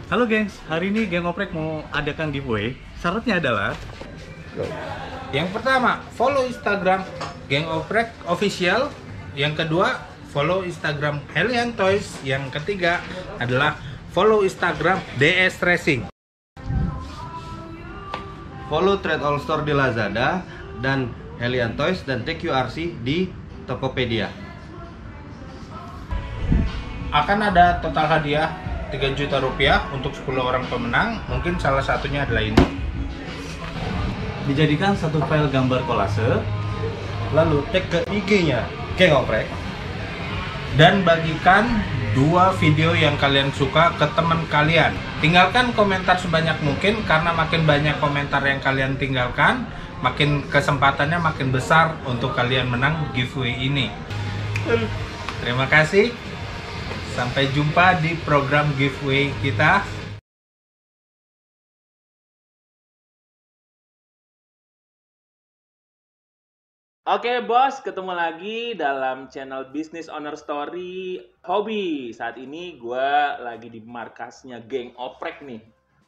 Halo gengs, hari ini Geng Oprek mau adakan giveaway. Syaratnya adalah Yang pertama, follow Instagram Geng Oprek Official. Yang kedua, follow Instagram Helian Toys. Yang ketiga adalah follow Instagram DS Racing. Follow Trade All Store di Lazada dan Helian Toys dan TQRC di Tokopedia. Akan ada total hadiah 3 juta rupiah untuk 10 orang pemenang. Mungkin salah satunya adalah ini. dijadikan satu file gambar kolase, Lalu tag ke IG-nya Geng Oprek. Dan bagikan 2 video yang kalian suka ke teman kalian. Tinggalkan komentar sebanyak mungkin, karena makin banyak komentar yang kalian tinggalkan, makin kesempatannya makin besar untuk kalian menang giveaway ini. Terima kasih. Sampai jumpa di program giveaway kita. Oke bos, ketemu lagi dalam channel Business Owner Story Hobi. Saat ini gue lagi di markasnya Geng Oprek nih.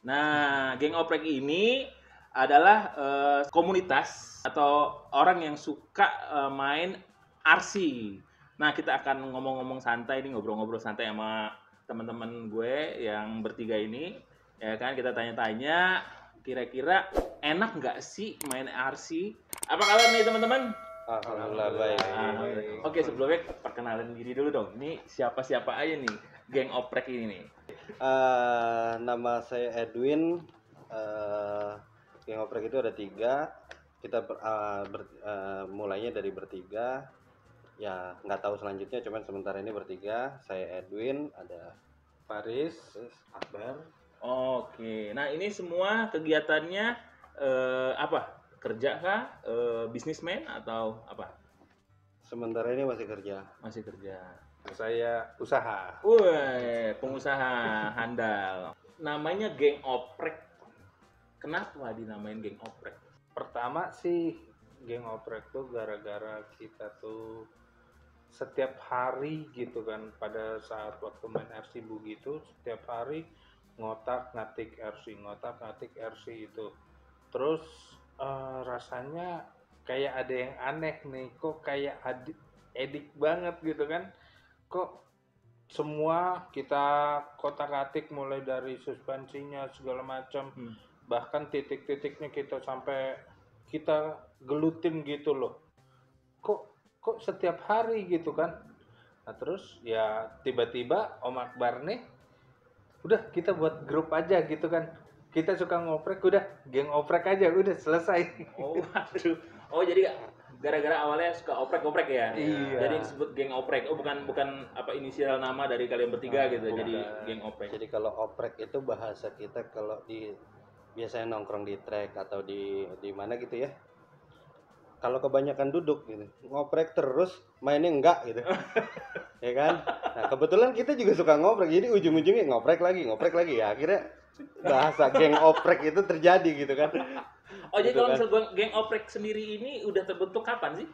Nah, Geng Oprek ini adalah komunitas atau orang yang suka main RC. Nah, kita akan ngomong-ngomong santai nih, ngobrol-ngobrol santai sama teman-teman gue yang bertiga ini. Ya kan, kita tanya-tanya kira-kira enak nggak sih main RC? Apa kabar nih teman-teman? Alhamdulillah baik. Oke, sebelumnya perkenalin diri dulu dong. Ini siapa-siapa aja nih Geng Oprek ini nih? Nama saya Edwin. Geng Oprek itu ada 3. Kita mulainya dari bertiga. Ya nggak tahu selanjutnya, cuman sementara ini bertiga. Saya Edwin, ada Paris, Akbar. Oke, nah ini semua kegiatannya apa? Kerja kah? Bisnismen atau apa? Sementara ini masih kerja. Masih kerja. saya usaha. Wih, pengusaha handal. Namanya Geng Oprek. Kenapa dinamain Geng Oprek? Pertama sih Geng Oprek tuh gara-gara kita tuh setiap hari gitu kan, pada saat waktu main RC begitu, setiap hari ngotak ngatik RC itu. Terus rasanya kayak ada yang aneh nih, kok kayak edik banget gitu kan, kok semua kita kotak-atik mulai dari suspensinya segala macam, bahkan titik-titiknya kita sampai kita gelutin gitu loh, kok setiap hari gitu kan. Nah terus ya tiba-tiba Om Akbar nih, udah kita buat grup aja gitu kan, kita suka ngoprek, udah Geng Oprek aja, udah selesai. Oh, waduh. Oh, jadi gara-gara awalnya suka oprek-oprek ya? Iya. Jadi disebut Geng Oprek. Oh, bukan apa inisial nama dari kalian bertiga gitu. bukan. Jadi Geng Oprek. Jadi kalau oprek itu bahasa kita kalau di biasanya nongkrong di trek atau di mana gitu ya. Kalau kebanyakan duduk gitu, ngoprek terus mainnya enggak gitu. Ya kan? Nah, kebetulan kita juga suka ngoprek. Jadi ujung-ujungnya ngoprek lagi ya. Akhirnya bahasa Geng Oprek itu terjadi gitu kan. Oh, jadi Gitu kalau kan. misalnya Geng Oprek sendiri ini udah terbentuk kapan sih?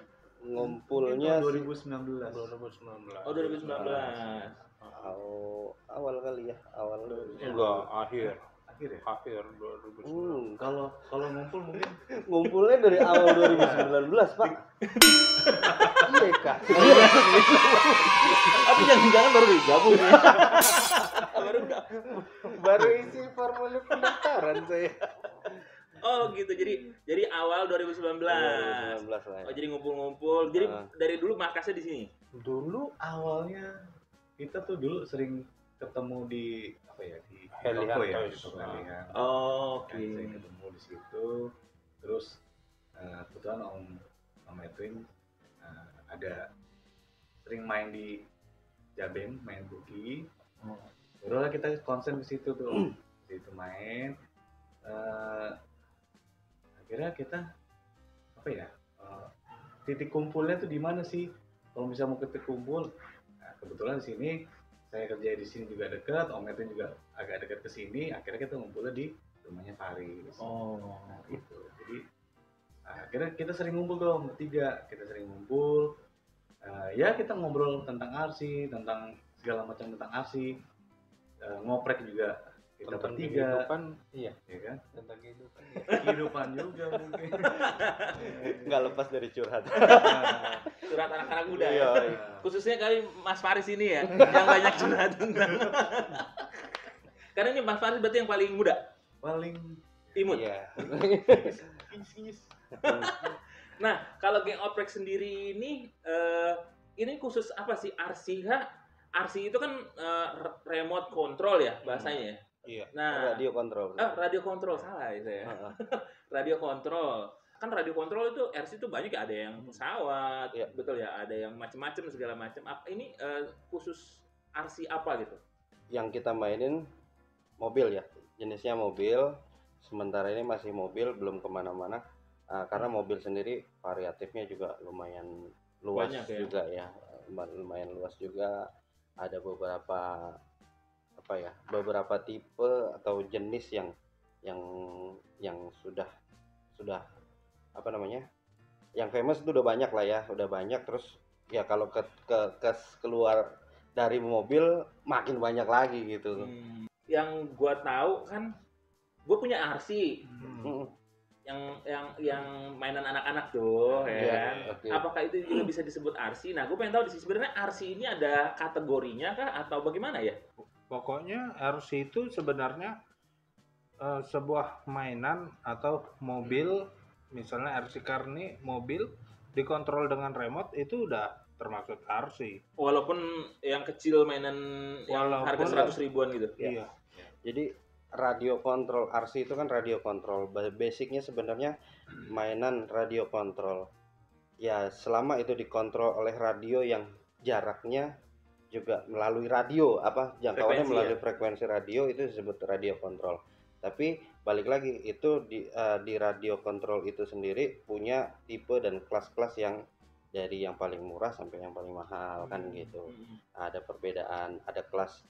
Ngumpulnya sih 2019. 2019. Oh, 2019. awal kali ya, awal. Enggak, akhir Akhir ya? 2019. Kalau ngumpul mungkin Ngumpulnya dari awal 2019, Pak. Iya, Kak. Tapi jangan-jangan baru digabung ya. Baru isi formulir pendaftaran saya. Oh, gitu. Jadi awal 2019. 2019 lah ya. Oh, jadi ngumpul-ngumpul. Jadi Ah. dari dulu markasnya di sini. dulu awalnya kita tuh dulu sering ketemu di apa ya, di Helian toko ya, Toys. di toko Helian. Oh, Kan sering ketemu di situ. Terus kebetulan Om Edwin ada sering main di Jabeng, main buki. Barulah kita konsen di situ tuh. Di situ main. Akhirnya kita apa ya? Titik kumpulnya tuh di mana sih? Kalau misalnya mau titik kumpul, nah, kebetulan di sini saya kerja di sini juga dekat, Om Edwin juga agak dekat ke sini. Akhirnya kita ngumpulnya di rumahnya Paris. Oh, Gitu. Jadi akhirnya kita sering ngumpul tuh bertiga, kita sering ngumpul. Ya kita ngobrol tentang RC, tentang segala macam tentang RC, ngoprek juga kita Tentang bertiga, kehidupan, iya. ya kan? Tentang kehidupan. Kehidupan juga mungkin. Nggak lepas dari curhat. Curhat anak-anak muda Iya, ya. iya. Khususnya kali Mas Faris ini ya, yang banyak curhat tentang. Karena ini Mas Faris berarti yang paling muda, Paling imut. Iya. kinis. Nah, kalau geng oprek sendiri ini khusus apa sih? RC kah? RC itu kan remote control ya bahasanya. Iya. Nah, Radio kontrol. radio control salah itu ya. Heeh. Radio control. Kan radio control itu RC itu banyak ya, ada yang pesawat, Iya. betul ya, ada yang macam-macam segala macam. Ini khusus RC apa gitu? Yang kita mainin mobil ya, jenisnya mobil. Sementara ini masih mobil, belum kemana-mana. Karena mobil sendiri variatifnya juga lumayan luas Banyak ya? juga ya, lumayan luas juga. Ada beberapa beberapa tipe atau jenis yang sudah apa namanya, yang famous itu udah banyak lah ya, udah banyak. Terus ya kalau keluar dari mobil makin banyak lagi gitu. Yang gua tahu kan, gua punya RC Mm. yang mainan anak-anak tuh, ya Iya, kan? oke. Apakah itu juga bisa disebut RC? Nah, gue pengen tahu sebenarnya RC ini ada kategorinya kah atau bagaimana ya? Pokoknya RC itu sebenarnya sebuah mainan atau mobil, misalnya RC car nih, mobil dikontrol dengan remote itu udah termasuk RC. Walaupun yang kecil mainan yang harga Walaupun 100 ribuan gitu. Iya. Jadi radio kontrol RC itu kan radio kontrol. Basicnya sebenarnya mainan radio kontrol. Ya selama itu dikontrol oleh radio yang jaraknya juga melalui radio, jangkauannya Frekuensi, melalui frekuensi radio, itu disebut radio kontrol. Tapi balik lagi itu di radio kontrol itu sendiri punya tipe dan kelas-kelas yang dari yang paling murah sampai yang paling mahal kan gitu. Ada perbedaan, ada kelas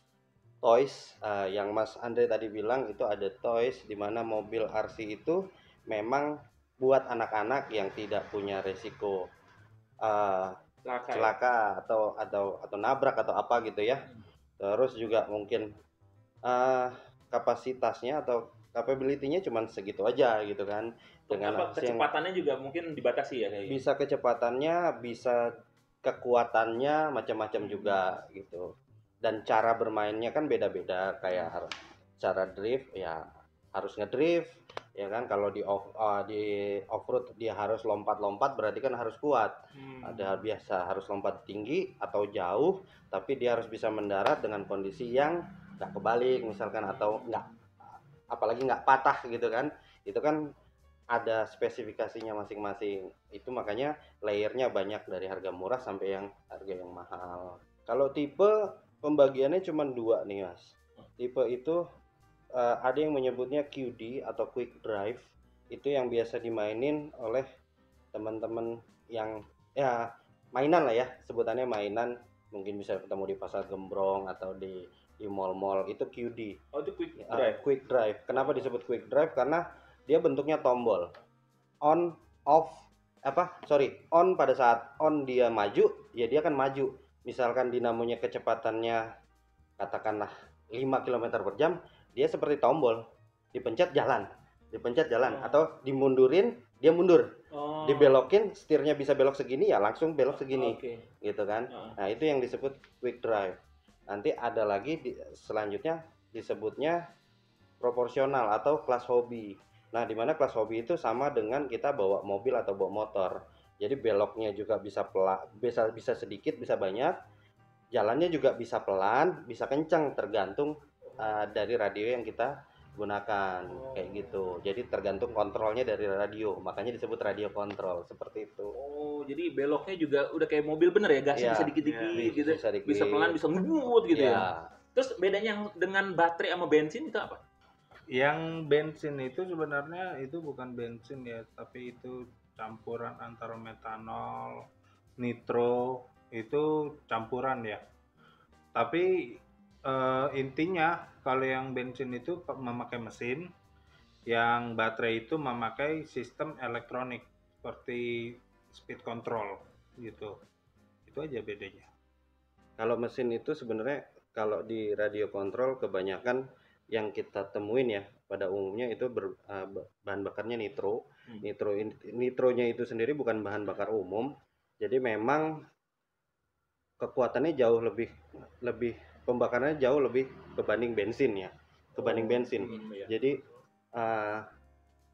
toys, yang Mas Andre tadi bilang itu ada toys, di mana mobil RC itu memang buat anak-anak yang tidak punya resiko celaka atau nabrak atau apa gitu ya. Terus juga mungkin kapasitasnya atau capability-nya cuma segitu aja gitu kan. Dengan kecepatannya juga mungkin dibatasi ya kayak gitu. Bisa kecepatannya, bisa kekuatannya, macam-macam juga gitu. Dan cara bermainnya kan beda-beda, kayak cara drift ya harus ngedrift ya kan. Kalau di off-road dia harus lompat-lompat, berarti kan harus kuat. Ada biasa harus lompat tinggi atau jauh, tapi dia harus bisa mendarat dengan kondisi yang nggak kebalik misalkan, atau apalagi nggak patah gitu kan. Itu kan ada spesifikasinya masing-masing. Itu makanya layernya banyak, dari harga murah sampai yang harga yang mahal. Kalau tipe pembagiannya cuma 2 nih Mas. Tipe itu ada yang menyebutnya QD atau Quick Drive. Itu yang biasa dimainin oleh teman-teman yang ya mainan lah ya, sebutannya mainan. Mungkin bisa ketemu di pasar gembrong atau di mall-mall, itu QD. Oh, itu quick drive. Quick Drive. Kenapa disebut Quick Drive? Karena dia bentuknya tombol. On, off, on pada saat on dia maju, ya dia akan maju. Misalkan dinamonya kecepatannya katakanlah 5 km per jam, dia seperti tombol. Dipencet jalan. Atau dimundurin, dia mundur. Dibelokin, setirnya bisa belok segini, ya langsung belok segini. Gitu kan. Nah, itu yang disebut Quick Drive. Nanti ada lagi selanjutnya disebutnya proporsional atau kelas hobi. Nah, di mana kelas hobi itu sama dengan kita bawa mobil atau bawa motor. Jadi beloknya juga bisa sedikit, bisa banyak. Jalannya juga bisa pelan, bisa kencang, tergantung dari radio yang kita gunakan. Kayak gitu. Jadi tergantung kontrolnya dari radio. Makanya disebut radio kontrol, seperti itu. Oh, jadi beloknya juga udah kayak mobil bener ya, gasnya bisa dikit-dikit gitu. Bisa pelan, bisa ngebut gitu ya. Terus bedanya dengan baterai sama bensin itu apa? Yang bensin itu sebenarnya itu bukan bensin ya, tapi itu campuran antara metanol, nitro, itu campuran ya. Tapi intinya kalau yang bensin itu memakai mesin, yang baterai itu memakai sistem elektronik seperti speed control gitu. Itu aja bedanya. Kalau mesin itu sebenarnya kalau di radio kontrol kebanyakan yang kita temuin ya pada umumnya itu bahan bakarnya nitro. Nitronya itu sendiri bukan bahan bakar umum, jadi memang kekuatannya jauh lebih pembakarannya jauh lebih kebanding bensin ya, bensin. Jadi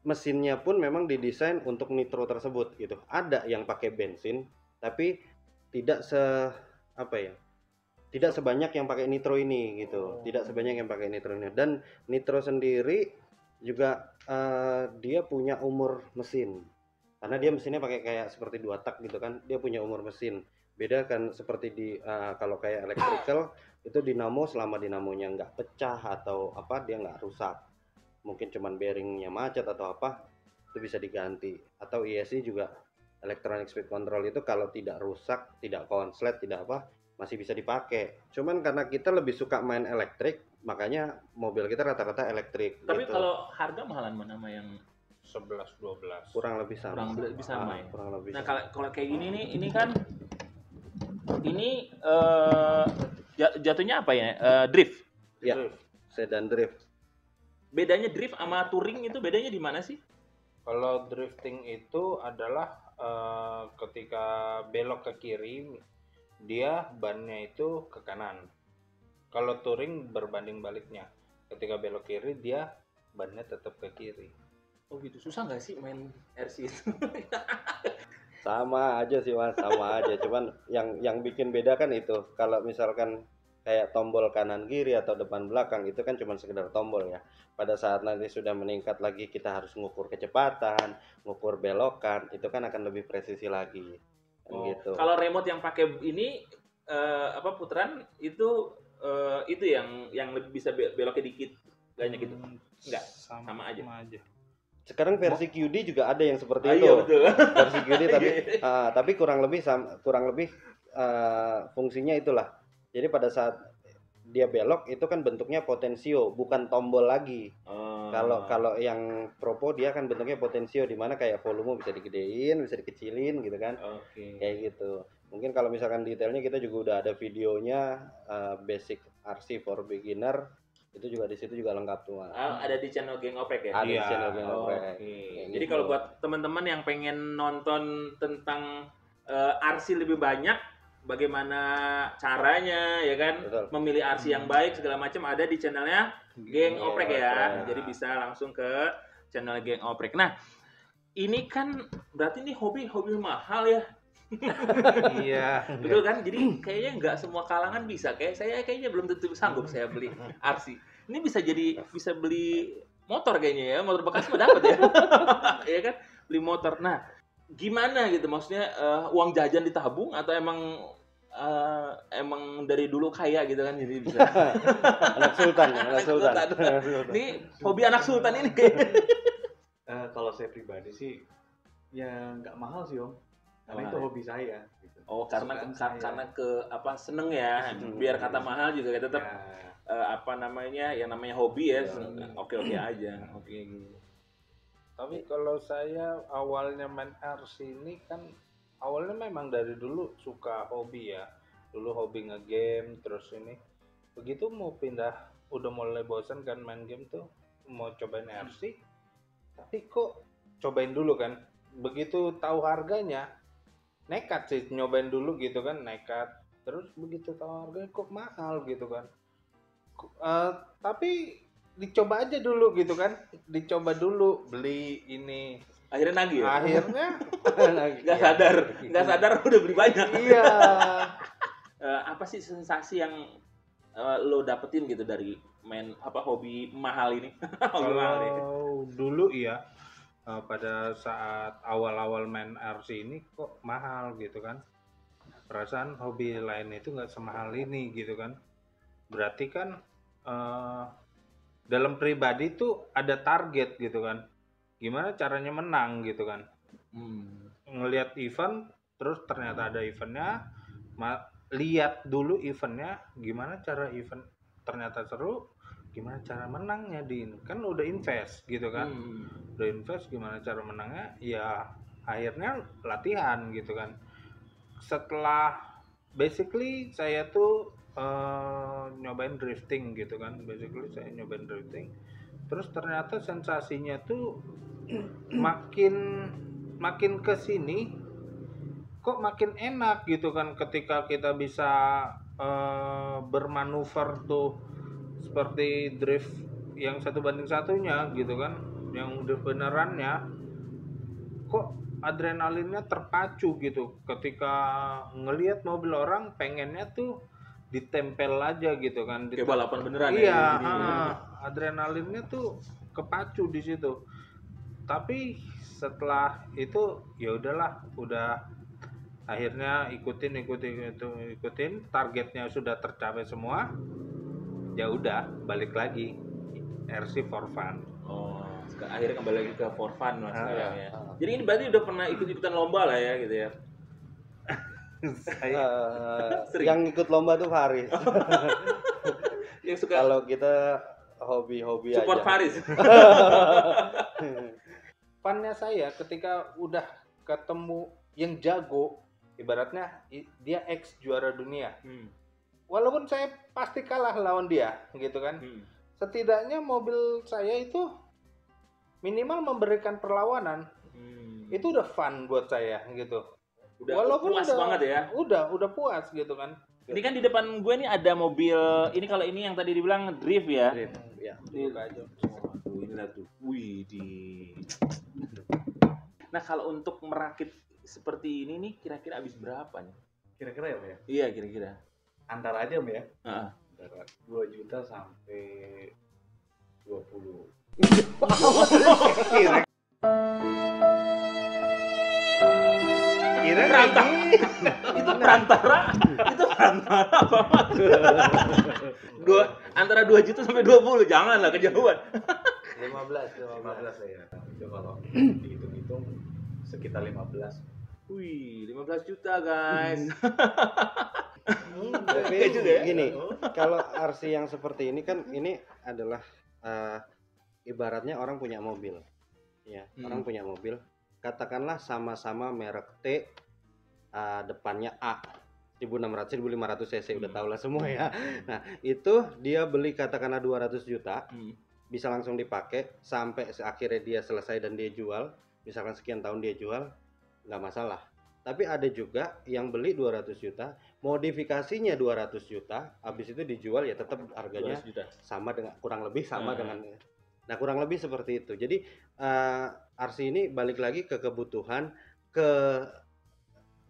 mesinnya pun memang didesain untuk nitro tersebut gitu. Ada yang pakai bensin, tapi tidak tidak sebanyak yang pakai nitro ini gitu. Tidak sebanyak yang pakai nitro ini. Dan nitro sendiri juga dia punya umur mesin. Karena dia mesinnya pakai kayak seperti 2 tak gitu kan. Dia punya umur mesin. Beda kan seperti di kalau kayak electrical itu dinamo, selama dinamonya nggak pecah atau apa, dia nggak rusak. Mungkin cuman bearingnya macet atau apa, itu bisa diganti. Atau ESC juga, electronic speed control itu kalau tidak rusak, tidak konslet, tidak apa, masih bisa dipakai. Cuman karena kita lebih suka main elektrik, makanya mobil kita rata-rata elektrik. Tapi gitu. kalau harga mahalan mana sama yang 11-12? Kurang lebih sama. kurang lebih sama ya? Kurang lebih Nah sama. kalau kayak gini nih, ini kan ini jatuhnya apa ya? Drift. Ya, sedan drift. Bedanya drift sama touring itu bedanya di mana sih? Kalau drifting itu adalah ketika belok ke kiri, dia bannya itu ke kanan. Kalau touring berbanding baliknya, ketika belok kiri dia bannya tetap ke kiri. Oh gitu, susah nggak sih main RC itu? Sama aja sih Mas, sama aja. Cuman yang bikin beda kan itu. Kalau misalkan kayak tombol kanan kiri atau depan belakang itu kan cuma sekedar tombol ya. Pada saat nanti sudah meningkat lagi, kita harus ngukur kecepatan, ngukur belokan, itu kan akan lebih presisi lagi. Kan gitu. Kalau remote yang pakai ini putaran itu yang lebih bisa beloknya dikit, kayaknya gitu. Enggak, sama aja. Sekarang versi QD juga ada yang seperti itu. Iya betul. Versi QD tapi kurang lebih fungsinya itulah. Jadi pada saat dia belok itu kan bentuknya potensio, bukan tombol lagi. Kalau yang Propo dia kan bentuknya potensio, di mana kayak volume bisa digedein, bisa dikecilin gitu kan. Kayak gitu. Mungkin kalau misalkan detailnya kita juga udah ada videonya, basic RC for beginner. Itu juga di situ juga lengkap tuh. Ada di channel Geng Oprek ya? Ada di channel Geng Oprek. Jadi kalau buat teman-teman yang pengen nonton tentang RC lebih banyak, bagaimana caranya ya kan, Betul. memilih RC yang baik segala macam, ada di channelnya Geng Oprek ya. Jadi bisa langsung ke channel Geng Oprek. Nah, ini kan berarti ini hobi mahal ya. Iya. Betul kan? Jadi kayaknya nggak semua kalangan bisa. Kayak saya kayaknya belum tentu sanggup saya beli RC. Ini bisa beli motor kayaknya ya. Motor bekas mah dapat ya. Iya kan? Beli motor. Nah, gimana gitu? Maksudnya uang jajan ditabung atau emang dari dulu kaya gitu kan, jadi bisa. Anak sultan. Ini hobi anak sultan ini. Kalau saya pribadi sih ya nggak mahal sih Om. Karena itu hobi saya gitu. Oh, karena seneng ya. Biar kata mahal juga tetap yang namanya hobi ya. Oke aja. Oke. Tapi kalau saya awalnya main RC ini kan awalnya memang dari dulu suka hobi ya. Dulu hobi nge-game, terus ini begitu mau pindah, udah mulai bosan kan main game tuh, mau cobain RC. Tapi kok cobain dulu kan. Begitu tahu harganya, nekat sih nyobain dulu gitu kan, nekat. Terus begitu tahu harganya kok mahal gitu kan. Tapi dicoba aja dulu gitu kan, dicoba dulu beli ini. Akhirnya nagih ya? Akhirnya nggak sadar udah beli banyak. Iya. Apa sih sensasi yang lo dapetin gitu dari main hobi mahal ini? Kalau dulu iya, pada saat awal-awal main RC ini kok mahal gitu kan. Perasaan hobi lain itu nggak semahal ini gitu kan. Berarti kan dalam pribadi tuh ada target gitu kan. Gimana caranya menang gitu kan. Ngelihat event, terus ternyata ada eventnya, lihat dulu eventnya, gimana cara event ternyata seru, gimana cara menangnya kan udah invest gitu kan. Udah invest, gimana cara menangnya, ya akhirnya latihan gitu kan. Setelah basically saya tuh nyobain drifting gitu kan, basically saya nyobain drifting. Terus ternyata sensasinya tuh makin ke sini kok makin enak gitu kan, ketika kita bisa bermanuver tuh seperti drift yang satu banding satunya gitu kan, yang drift benerannya, kok adrenalinnya terpacu gitu ketika ngelihat mobil orang, pengennya tuh ditempel aja gitu kan. Kayak balapan beneran ya. Iya, Jadi, adrenalinnya tuh kepacu di situ. Tapi setelah itu ya udahlah, udah akhirnya ikutin, targetnya sudah tercapai semua. Ya udah, balik lagi RC for fun. oh, akhirnya kembali lagi ke for fun mas sekarang ya. ah. Jadi ini berarti udah pernah ikut-ikutan lomba lah ya gitu ya. Saya Sering. Yang ikut lomba tuh Faris. Yang suka Kalau kita hobi-hobi support aja. Faris. funnya saya ketika udah ketemu yang jago, ibaratnya dia ex juara dunia. Walaupun saya pasti kalah lawan dia gitu kan. Setidaknya mobil saya itu minimal memberikan perlawanan. Itu udah fun buat saya gitu. Udah Walaupun puas udah, banget ya. Udah puas gitu kan. Ini kan di depan gue nih ada mobil. Ini kalau ini yang tadi dibilang drift ya. Drift, ya. Waduh, inilah tuh. Wih di. Nah kalau untuk merakit seperti ini nih kira-kira habis berapa nih? Kira-kira ya Pak ya? Iya kira-kira. Antara aja Pak ya? Heeh. Antara 2 juta sampai 20. Kira Perantara. Itu perantara. Itu perantara apa? Antara 2 juta sampai 20. Janganlah kejauhan. 15 ya. Itu kalau dihitung-hitung sekitar 15. Wih, 15 juta guys. Tapi Kayak juga ya? gini, kalau RC yang seperti ini kan ini adalah ibaratnya orang punya mobil, ya orang punya mobil, katakanlah sama-sama merek T, depannya A, 1600 1500 cc udah tau lah semua ya. Nah itu dia beli katakanlah 200 juta, bisa langsung dipakai sampai akhirnya dia selesai dan dia jual, misalkan sekian tahun dia jual, nggak masalah. Tapi ada juga yang beli 200 juta, modifikasinya 200 juta, habis itu dijual ya tetap harganya 200 juta. sama dengan kurang lebih sama dengan. Nah, kurang lebih seperti itu. Jadi RC ini balik lagi ke kebutuhan,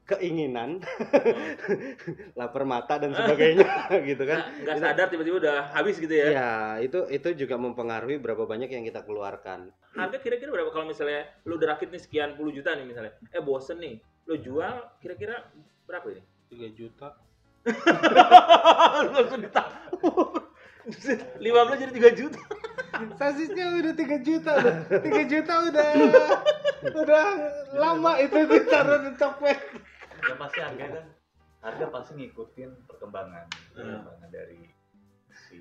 keinginan, lapar mata dan sebagainya gitu kan. Nggak sadar tiba-tiba udah habis gitu ya. Ya, itu juga mempengaruhi berapa banyak yang kita keluarkan. Harga kira-kira berapa kalau misalnya lu udah rakit nih sekian puluh juta nih misalnya. Bosen nih. Lu jual kira-kira berapa ini? 3 juta. Langsung ditabur. 15 jadi 3 juta. Sasisnya udah 3 juta udah. 3 juta udah lama itu ditaruh di topeng. Ya pasti harga pasti ngikutin perkembangan dari si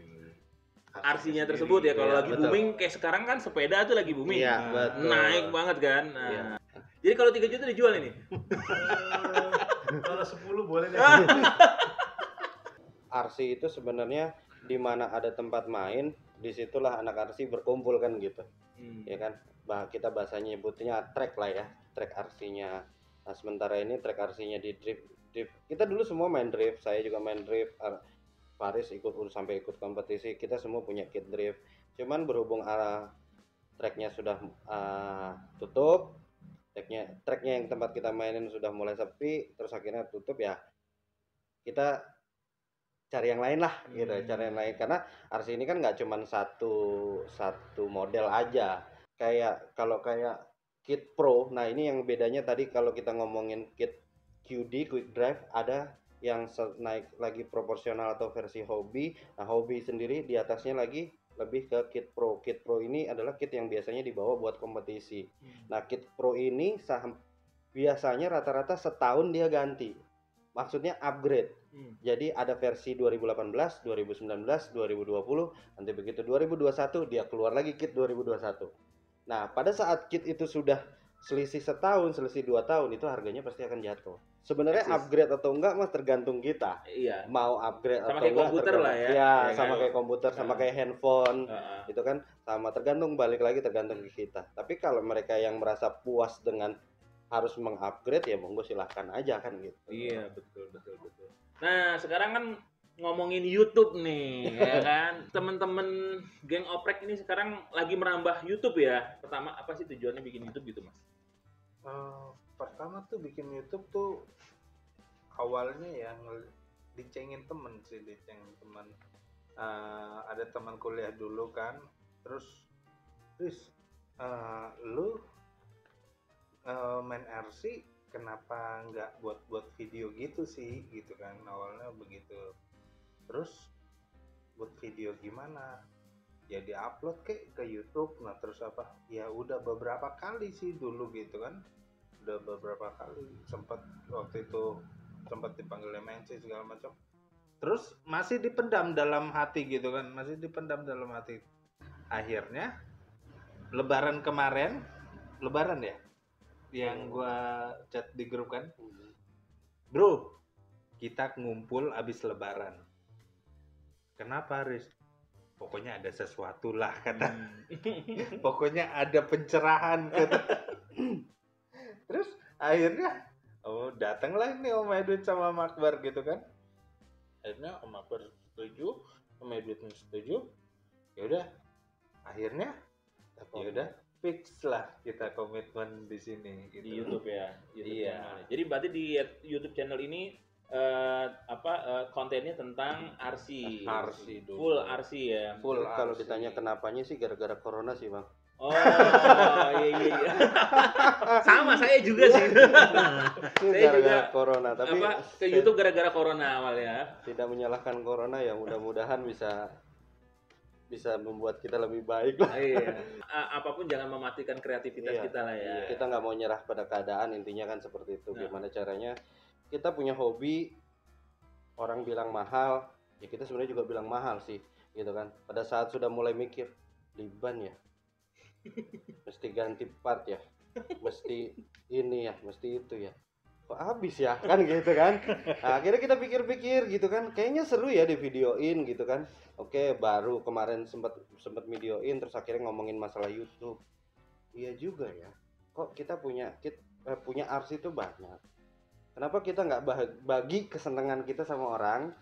RC-nya tersebut ya. Kalau Iya, lagi betul. booming kayak sekarang kan sepeda tuh lagi booming. Iya, betul. Naik banget kan. Nah. Iya. Jadi kalau 3 juta dijual ini. kalau 10 boleh deh. RC itu sebenarnya di mana ada tempat main, disitulah anak RC berkumpul kan gitu, ya kan? Kita bahasanya nyebutnya track lah ya, track RC-nya. Nah sementara ini track RC-nya di drift. Kita dulu semua main drift, saya juga main drift. Faris sampai ikut kompetisi, kita semua punya kit drift. Cuman berhubung tracknya sudah tutup, tracknya yang tempat kita mainin sudah mulai sepi, terus akhirnya tutup ya. Kita cari yang lain lah gitu, cari yang lain, karena RC ini kan nggak cuman satu model aja. Kalau kayak kit pro, nah ini yang bedanya tadi kalau kita ngomongin kit QD quick drive, ada yang naik lagi proporsional atau versi hobi. Nah hobi sendiri di atasnya lagi lebih ke kit pro. Kit pro ini adalah kit yang biasanya dibawa buat kompetisi. Nah kit pro ini biasanya rata-rata setahun dia ganti, maksudnya upgrade. Jadi ada versi 2018, 2019, 2020, nanti begitu 2021 dia keluar lagi kit 2021. Nah pada saat kit itu sudah selisih setahun, selisih 2 tahun itu harganya pasti akan jatuh. Sebenarnya Persis. upgrade atau enggak mas tergantung kita. Iya. Mau upgrade Sama atau kayak enggak komputer lah ya. Ya, Ya sama kan? kayak komputer, sama Heeh. kayak handphone. Heeh. Itu kan sama, tergantung, balik lagi tergantung ke kita. Tapi kalau mereka yang merasa puas dengan harus mengupgrade ya monggo silahkan aja kan gitu. Iya, betul. Nah, sekarang kan ngomongin YouTube nih, ya kan? Temen-temen geng oprek ini sekarang lagi merambah YouTube ya. Pertama, apa sih tujuannya bikin YouTube gitu, Mas? Pertama tuh bikin YouTube tuh awalnya yang dicengin temen. Ada teman kuliah dulu kan, terus lu main RC kenapa nggak buat video gitu sih gitu kan, awalnya begitu. Terus buat video gimana, ya diupload ke YouTube. Nah terus apa, ya udah beberapa kali sih dulu gitu kan, udah beberapa kali sempat waktu itu sempat dipanggil MNC segala macam, terus masih dipendam dalam hati gitu kan, masih dipendam dalam hati. Akhirnya lebaran kemarin, lebaran ya yang gua chat di grup kan, bro kita ngumpul abis lebaran. Kenapa Riz? Pokoknya ada sesuatu lah kata. Pokoknya ada pencerahan kata. Terus akhirnya datanglah ini Om Edwin sama Om Akbar gitu kan. Akhirnya Om Akbar setuju, Om Edwin setuju. Ya udah. Akhirnya ya udah fix lah kita komitmen di sini gitu. Di YouTube ya. YouTube Iya. channel. Jadi berarti di YouTube channel ini kontennya tentang RC. RC dulu. Full RC ya. Full Kalau RC. ditanya kenapanya sih gara-gara corona sih bang. Oh, iya. Sama saya juga sih. Saya Gara-gara juga corona, tapi ke YouTube gara-gara corona awalnya. tidak menyalahkan corona ya, mudah-mudahan bisa membuat kita lebih baik lah. Iya. Apapun jangan mematikan kreativitas Iya. kita lah ya. Kita nggak mau nyerah pada keadaan, intinya kan seperti itu. Nah. Gimana caranya kita punya hobi, orang bilang mahal, ya kita sebenarnya juga bilang mahal sih, gitu kan. Pada saat sudah mulai mikir, liban ya, mesti ganti part ya, mesti ini ya, mesti itu ya, kok habis ya, kan gitu kan. Nah, akhirnya kita pikir-pikir gitu kan, kayaknya seru ya di videoin gitu kan. Oke, baru kemarin sempat videoin, terus akhirnya ngomongin masalah YouTube. Iya juga ya, kok kita punya RC itu banyak. Kenapa kita nggak bagi kesenangan kita sama orang?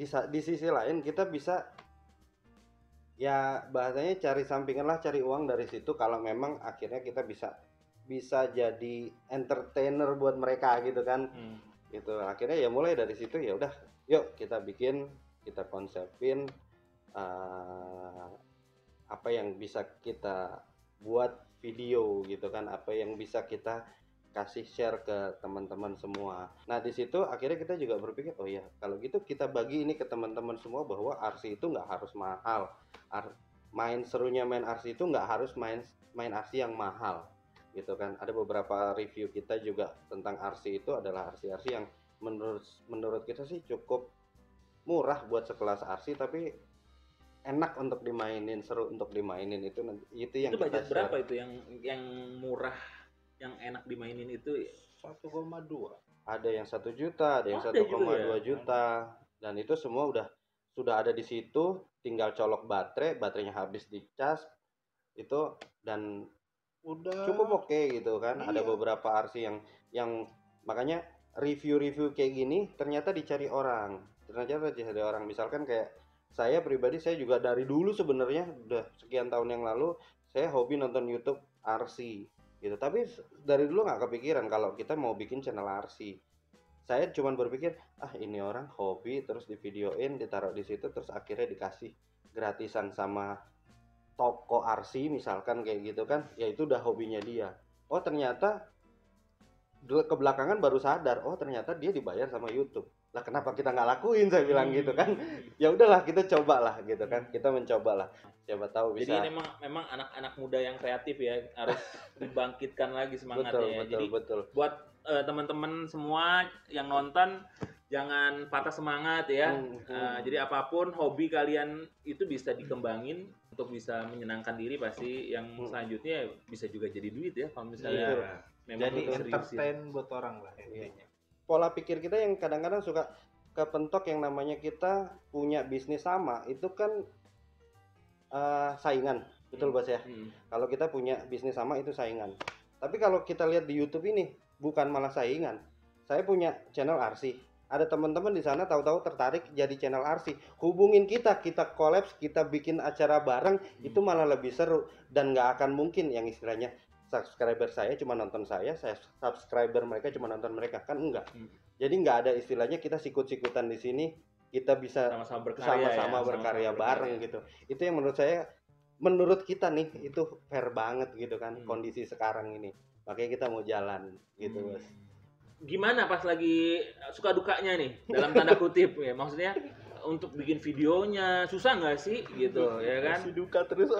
Di sisi lain kita bisa, ya bahasanya cari sampingan lah, cari uang dari situ. Kalau memang akhirnya kita bisa jadi entertainer buat mereka gitu kan. Gitu. Akhirnya ya mulai dari situ, ya udah, yuk kita bikin, kita konsepin apa yang bisa kita buat video gitu kan, apa yang bisa kita kasih share ke teman-teman semua. Nah di situ akhirnya kita juga berpikir, oh ya kalau gitu kita bagi ini ke teman-teman semua bahwa RC itu nggak harus mahal. Main serunya main RC itu nggak harus main RC yang mahal gitu kan. Ada beberapa review kita juga tentang RC itu adalah RC yang menurut kita sih cukup murah buat sekelas RC, tapi enak untuk dimainin, seru untuk dimainin. Itu yang Itu kita budget berapa itu yang murah, yang enak dimainin itu? 1,2. Ada yang 1 juta, ada yang Oh, ada 1,2 juga ya? juta, dan itu semua sudah ada di situ. Tinggal colok baterainya habis dicas itu, dan Udah cukup oke gitu kan. Iya. Ada beberapa RC yang makanya review kayak gini ternyata dicari orang. Misalkan kayak saya pribadi, saya juga dari dulu sebenarnya udah sekian tahun yang lalu saya hobi nonton YouTube RC gitu, tapi dari dulu nggak kepikiran kalau kita mau bikin channel RC. Saya cuman berpikir, ini orang hobi terus divideoin, ditaruh di situ, terus akhirnya dikasih gratisan sama toko RC misalkan kayak gitu kan, ya itu udah hobinya dia. Oh ternyata kebelakangan baru sadar, oh ternyata dia dibayar sama YouTube. Lah kenapa kita nggak lakuin, saya bilang gitu kan. Ya udahlah kita cobalah gitu kan, kita mencobalah, siapa tahu bisa. Jadi memang anak-anak muda yang kreatif ya harus dibangkitkan lagi semangatnya. Betul. Buat teman-teman semua yang nonton, jangan patah semangat ya. Jadi apapun hobi kalian itu bisa dikembangin untuk bisa menyenangkan diri, pasti yang selanjutnya bisa juga jadi duit ya kalau misalnya memang Jadi itu seriusin. entertain buat orang lah intinya. Pola pikir kita yang kadang-kadang suka kepentok yang namanya kita punya bisnis sama, itu kan saingan, betul Bos ya? Kalau kita punya bisnis sama itu saingan. Tapi kalau kita lihat di YouTube ini bukan malah saingan. Saya punya channel RC. Ada teman-teman di sana tahu-tahu tertarik jadi channel RC. Hubungin kita collabs, kita bikin acara bareng, itu malah lebih seru dan nggak akan mungkin yang istilahnya subscriber saya cuma nonton saya subscriber mereka cuma nonton mereka, kan enggak. Jadi nggak ada istilahnya kita sikut-sikutan di sini, kita bisa sama-sama berkarya bareng gitu. Itu yang menurut kita nih itu fair banget gitu kan kondisi sekarang ini. Makanya kita mau jalan gitu, Bos. Gimana pas lagi suka dukanya nih dalam tanda kutip ya, maksudnya untuk bikin videonya susah nggak sih gitu ya kan? Masih duka terus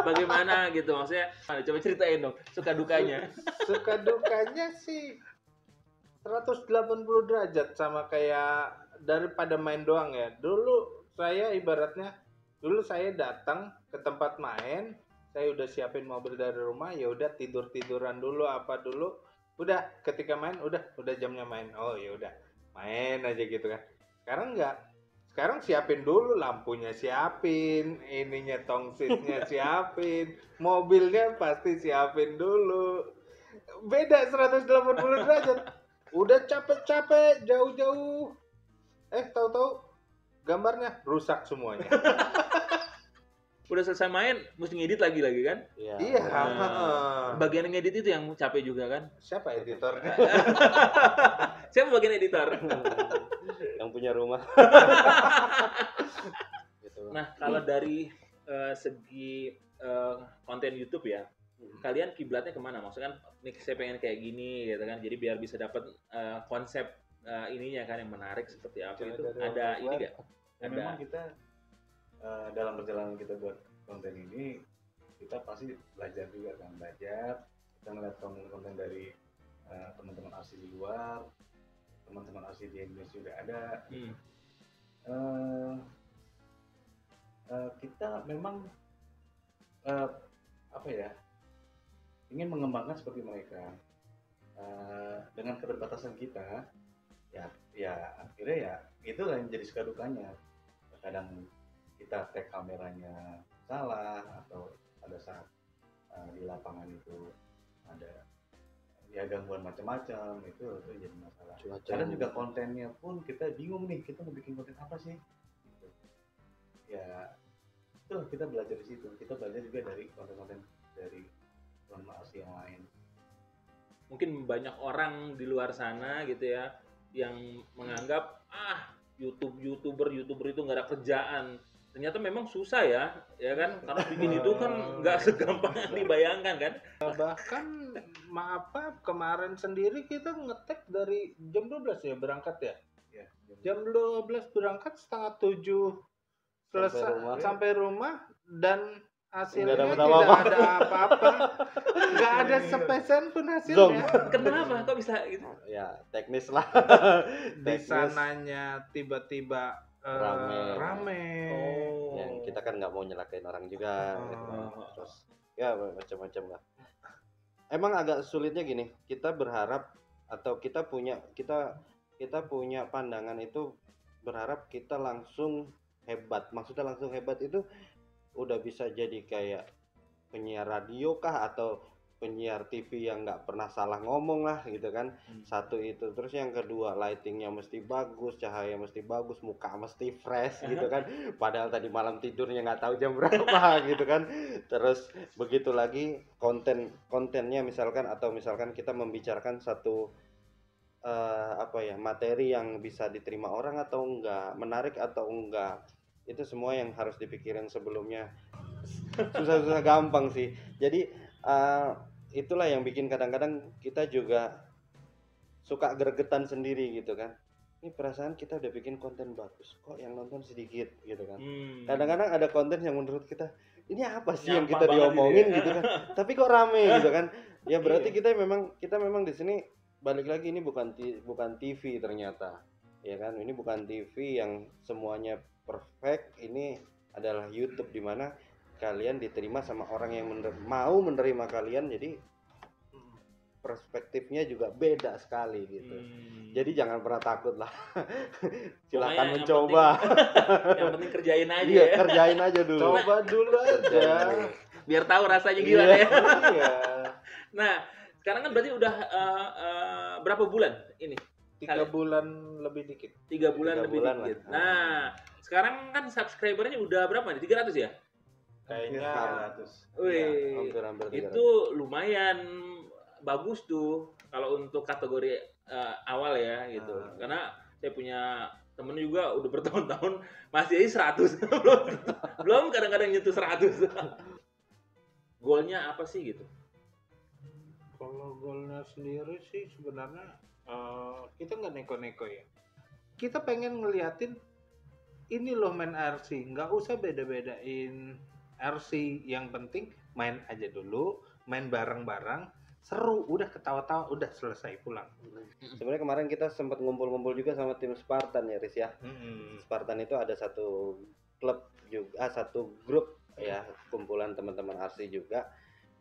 Bagaimana gitu maksudnya? Coba ceritain dong suka dukanya. Suka dukanya sih 180 derajat sama kayak daripada main doang ya. Dulu saya datang ke tempat main, saya udah siapin mobil dari rumah, ya udah tiduran dulu apa dulu. Udah ketika main udah jamnya main. Oh ya udah main aja gitu kan. Sekarang enggak. Sekarang siapin dulu lampunya, siapin ininya, tongsisnya siapin, mobilnya pasti siapin dulu. Beda 180 derajat. Udah capek-capek jauh-jauh. Tahu-tahu gambarnya rusak semuanya. Udah selesai main mesti ngedit lagi kan? Iya. Bagian ngedit itu yang capek juga kan? Siapa editornya? Siapa bagian editor? Yang punya rumah. Gitu. Nah, kalau dari segi konten YouTube ya, kalian kiblatnya kemana? Maksudnya kan, nih saya pengen kayak gini gitu kan, jadi biar bisa dapat konsep ininya kan yang menarik seperti apa itu. Ada ini nggak? Ya, memang kita dalam perjalanan kita buat konten ini kita pasti belajar juga kan, kita melihat konten dari teman-teman RC di luar, teman-teman RC di Indonesia juga ada. Kita memang ingin mengembangkan seperti mereka. Dengan keterbatasan kita ya akhirnya ya itu yang jadi suka dukanya. Kadang kita tag kameranya salah, atau pada saat di lapangan itu ada ya gangguan macam-macam, itu jadi masalah. Kadang juga kontennya pun kita bingung nih, kita mau bikin konten apa sih gitu. Ya itu kita belajar di situ, kita belajar juga dari konten-konten dari teman asli yang lain. Mungkin banyak orang di luar sana gitu ya yang menganggap YouTuber itu nggak ada kerjaan. Ternyata memang susah ya kan? Karena bikin itu kan nggak segampang yang dibayangkan kan? Bahkan maaf kemarin sendiri kita ngetek dari jam 12 ya berangkat ya? Ya, jam 12 berangkat, setengah 7 selesai sampai rumah dan hasilnya tidak ada apa-apa. Nggak ada sepeser pun hasilnya. Kenapa? Kok bisa gitu? Ya, teknis lah. Di sananya tiba-tiba rame. Yang kita kan nggak mau nyelakain orang juga gitu. Terus ya macam-macam lah. Emang agak sulitnya gini, kita berharap atau kita punya pandangan itu berharap kita langsung hebat. Maksudnya langsung hebat itu udah bisa jadi kayak penyiar radio kah atau penyiar TV yang nggak pernah salah ngomong lah gitu kan. Satu itu, terus yang kedua lightingnya mesti bagus, cahaya mesti bagus, muka mesti fresh gitu kan, padahal tadi malam tidurnya nggak tahu jam berapa gitu kan. Terus begitu lagi kontennya misalkan kita membicarakan satu materi yang bisa diterima orang atau enggak, menarik atau enggak, itu semua yang harus dipikirin sebelumnya. Susah gampang sih. Jadi itulah yang bikin kadang-kadang kita juga suka gregetan sendiri gitu kan. Ini perasaan kita udah bikin konten bagus, kok yang nonton sedikit gitu kan. Kadang-kadang ada konten yang menurut kita ini apa sih yang kita diomongin gitu kan, tapi kok rame gitu kan. Ya berarti kita memang di sini balik lagi ini bukan TV ternyata, ya kan? Ini bukan TV yang semuanya perfect. Ini adalah YouTube di mana kalian diterima sama orang yang mau menerima kalian. Jadi perspektifnya juga beda sekali gitu. Jadi jangan pernah takut lah. Silakan mencoba. Yang penting kerjain aja Iya, ya. kerjain aja dulu. Coba dulu aja. Biar tahu rasanya gimana ya. Iya. Nah, sekarang kan berarti udah berapa bulan ini? 3 bulan lebih dikit. 3 bulan 3 lebih bulan dikit. lah. Nah, sekarang kan subscribernya udah berapa nih? 300 ya? Kayaknya 400. Wih, Hampir 300. itu lumayan bagus tuh kalau untuk kategori awal ya gitu. Karena saya punya temen juga udah bertahun-tahun masih aja 100. belum kadang-kadang nyentuh 100. Goalnya apa sih gitu? kalau goalnya sendiri sih sebenarnya kita nggak neko-neko ya. Kita pengen ngeliatin ini loh main RC, nggak usah beda-bedain RC. Yang penting main aja dulu, main bareng-bareng, seru, udah ketawa-tawa, udah selesai pulang. Sebenarnya kemarin kita sempat ngumpul-ngumpul juga sama tim Spartan ya, Riz ya. Spartan itu ada satu klub juga, satu grup ya, kumpulan teman-teman RC juga.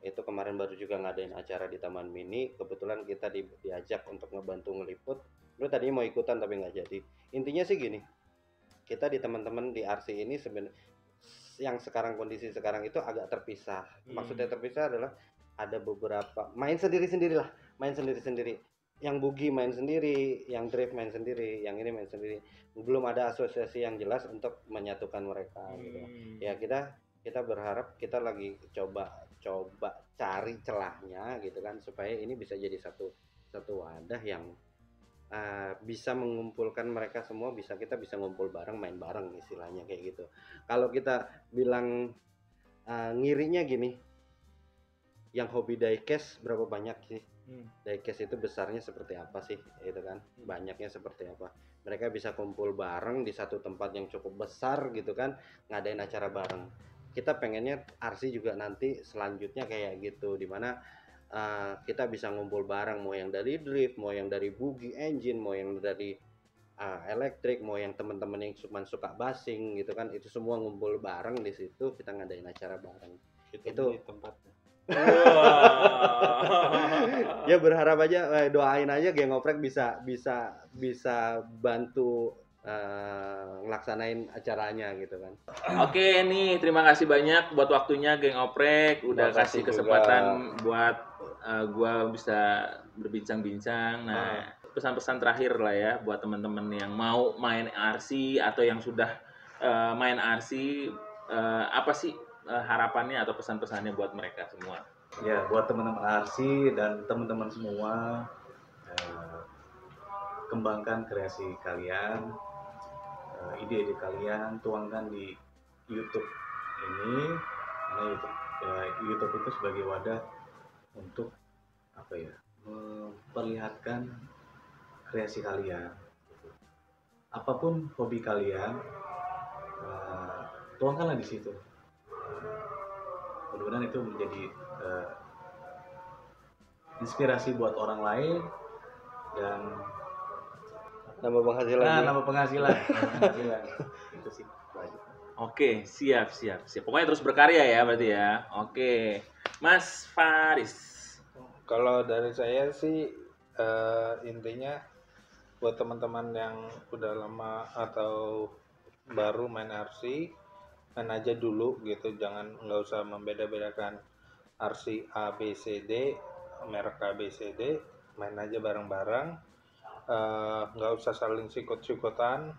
Itu kemarin baru juga ngadain acara di Taman Mini. Kebetulan kita diajak untuk ngebantu ngeliput. Lu tadinya mau ikutan tapi nggak jadi. Intinya sih gini, kita di teman-teman di RC ini sebenarnya yang sekarang kondisi sekarang itu agak terpisah. Maksudnya terpisah adalah ada beberapa main sendiri-sendiri lah, main sendiri-sendiri. Yang boogie main sendiri, yang drift main sendiri, yang ini main sendiri. Belum ada asosiasi yang jelas untuk menyatukan mereka gitu. Ya kita berharap, kita lagi coba cari celahnya gitu kan, supaya ini bisa jadi satu wadah yang bisa mengumpulkan mereka semua, kita bisa ngumpul bareng, main bareng istilahnya kayak gitu. Kalau kita bilang ngirinya gini, yang hobi diecast berapa banyak sih? Diecast itu besarnya seperti apa sih, gitu kan? Banyaknya seperti apa? Mereka bisa kumpul bareng di satu tempat yang cukup besar gitu kan, ngadain acara bareng. Kita pengennya RC juga nanti selanjutnya kayak gitu, dimana kita bisa ngumpul bareng, mau yang dari drift, mau yang dari boogie engine, mau yang dari elektrik, mau yang teman-teman yang cuma suka basing gitu kan, itu semua ngumpul bareng di situ, kita ngadain acara bareng. Itu tempatnya. Ya berharap aja, doain aja Geng Oprek bisa bantu ngelaksanain acaranya gitu kan. Oke nih, terima kasih banyak buat waktunya Geng Oprek, udah Terima kasih kasih kesempatan buat gua bisa berbincang-bincang. Nah, pesan-pesan terakhir lah ya buat teman-teman yang mau main RC atau yang sudah main RC, apa sih harapannya atau pesan-pesannya buat mereka semua? Ya, buat teman-teman RC dan teman-teman semua, kembangkan kreasi kalian, ide-ide kalian, tuangkan di YouTube ini. Karena YouTube itu sebagai wadah untuk memperlihatkan kreasi kalian. Apapun hobi kalian, tuangkanlah di situ. Mudah-mudahan itu menjadi inspirasi buat orang lain dan Nambah penghasilan. nambah penghasilan. Itu sih. Oke, siap. Pokoknya terus berkarya ya berarti ya. Oke, Mas Faris. Kalau dari saya sih intinya buat teman-teman yang udah lama atau baru main RC, main aja dulu gitu, nggak usah membeda-bedakan RC A B C D, merek A B C D, main aja bareng-bareng, nggak usah saling sikut-sikutan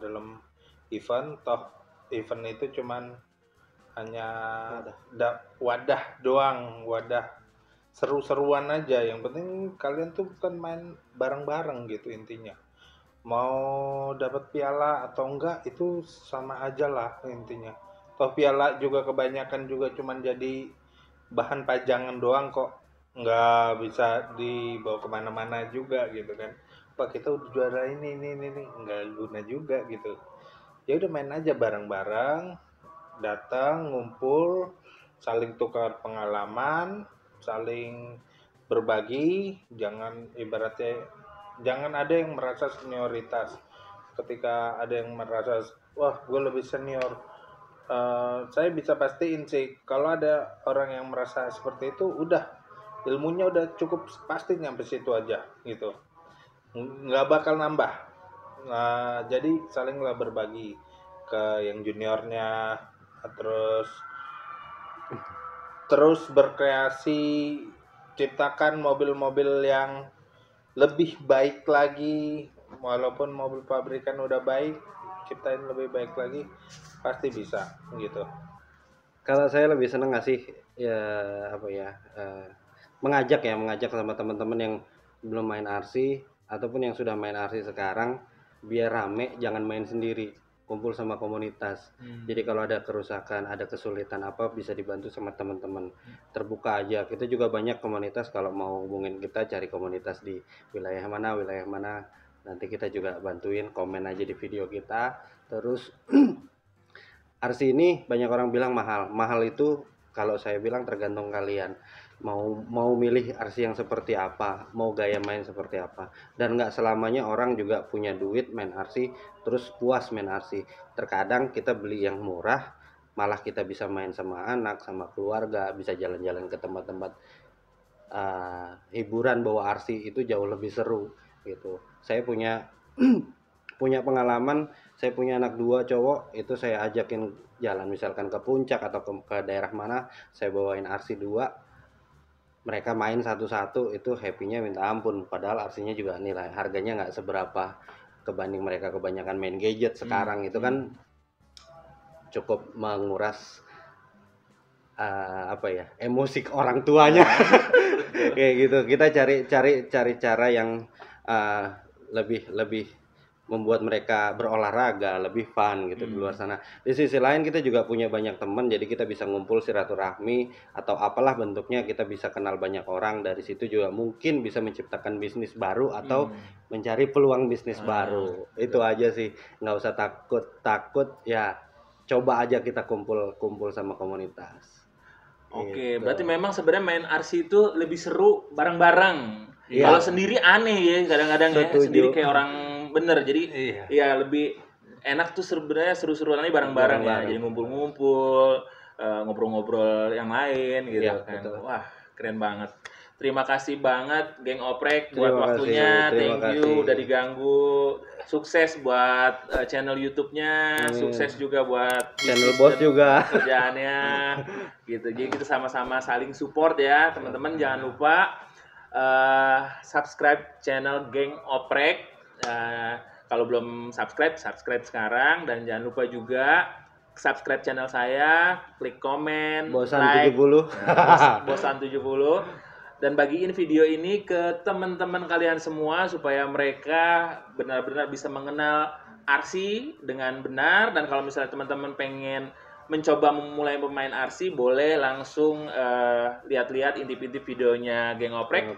dalam event. Toh event itu cuman hanya wadah doang, wadah seru-seruan aja. Yang penting kalian tuh bukan main bareng-bareng gitu intinya. Mau dapat piala atau enggak itu sama aja lah intinya. Toh piala juga kebanyakan juga cuman jadi bahan pajangan doang kok, nggak bisa dibawa kemana-mana juga gitu kan. Pak kita udah juara ini nggak guna juga gitu. Ya udah main aja bareng-bareng, datang ngumpul, saling tukar pengalaman, saling berbagi, jangan ibaratnya jangan ada yang merasa senioritas. Ketika ada yang merasa wah gue lebih senior, saya bisa pastiin sih kalau ada orang yang merasa seperti itu, udah ilmunya udah cukup pasti nyampe situ aja gitu, nggak bakal nambah. Nah, jadi salinglah berbagi ke yang juniornya, terus berkreasi, ciptakan mobil-mobil yang lebih baik lagi. Walaupun mobil pabrikan udah baik, ciptain lebih baik lagi, pasti bisa gitu. Kalau saya lebih seneng ngasih ya apa ya, mengajak sama teman-teman yang belum main RC ataupun yang sudah main RC sekarang, biar rame, jangan main sendiri, kumpul sama komunitas. Jadi kalau ada kerusakan, ada kesulitan apa, bisa dibantu sama teman-teman. Terbuka aja. Kita juga banyak komunitas, kalau mau hubungin kita, cari komunitas di wilayah mana. Nanti kita juga bantuin, komen aja di video kita. Terus RC ini banyak orang bilang mahal. Mahal itu kalau saya bilang tergantung kalian. Mau milih RC yang seperti apa, mau gaya main seperti apa. Dan nggak selamanya orang juga punya duit main RC terus puas main RC. Terkadang kita beli yang murah, malah kita bisa main sama anak, sama keluarga, bisa jalan-jalan ke tempat-tempat hiburan bawa RC, itu jauh lebih seru gitu. Saya punya pengalaman, saya punya anak 2 cowok, itu saya ajakin jalan misalkan ke puncak atau ke daerah mana, saya bawain RC 2, mereka main satu-satu, itu happy-nya minta ampun. Padahal RC-nya juga nilai harganya nggak seberapa kebanding mereka kebanyakan main gadget sekarang. Itu kan cukup menguras emosi orang tuanya. Kayak gitu. Kita cari cara yang lebih membuat mereka berolahraga, lebih fun gitu di luar sana. Di sisi lain kita juga punya banyak teman, jadi kita bisa ngumpul silaturahmi atau apalah bentuknya, kita bisa kenal banyak orang. Dari situ juga mungkin bisa menciptakan bisnis baru atau mencari peluang bisnis baru. Itu aja sih, nggak usah takut ya, coba aja kita kumpul sama komunitas. Oke, Gitu. berarti memang sebenarnya main RC itu lebih seru bareng-bareng. Iya. Kalau sendiri aneh ya, kadang-kadang ya, Setuju. sendiri kayak orang bener. Jadi Iya. ya lebih enak tuh sebenarnya seru-seruannya bareng-bareng ya. Bareng-bareng. Jadi ngumpul-ngumpul, ngobrol-ngobrol yang lain gitu Iya, kan. betul. Wah, keren banget. Terima kasih banget Geng Oprek buat Terima waktunya. kasih, terima Thank you kasih. udah diganggu. Sukses buat channel YouTube-nya, Amin. sukses juga buat Channel bisnis bos dan juga. kerjaannya gitu. Jadi kita sama-sama saling support ya teman-teman. Jangan lupa subscribe channel Geng Oprek. Kalau belum subscribe sekarang, dan jangan lupa juga subscribe channel saya, klik komen, Bosan like, 70. bosan 70, dan bagiin video ini ke teman-teman kalian semua supaya mereka benar-benar bisa mengenal RC dengan benar. Dan kalau misalnya teman-teman pengen mencoba memulai pemain RC, boleh langsung lihat-lihat intip-intip videonya Geng Oprek.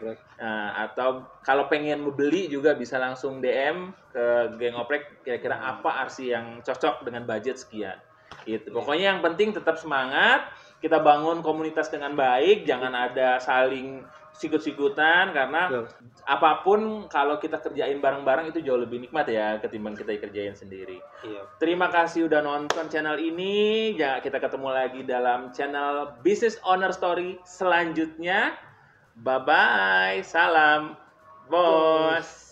Atau kalau pengen membeli juga bisa langsung DM ke Geng Oprek, kira-kira apa RC yang cocok dengan budget sekian. Gitu. Pokoknya yang penting tetap semangat, kita bangun komunitas dengan baik, jangan ada saling sikut-sikutan, karena apapun kalau kita kerjain bareng-bareng itu jauh lebih nikmat ya ketimbang kita kerjain sendiri. Iya. Terima kasih udah nonton channel ini. Ya, kita ketemu lagi dalam channel Business Owner Story selanjutnya. Bye-bye. Salam, bos.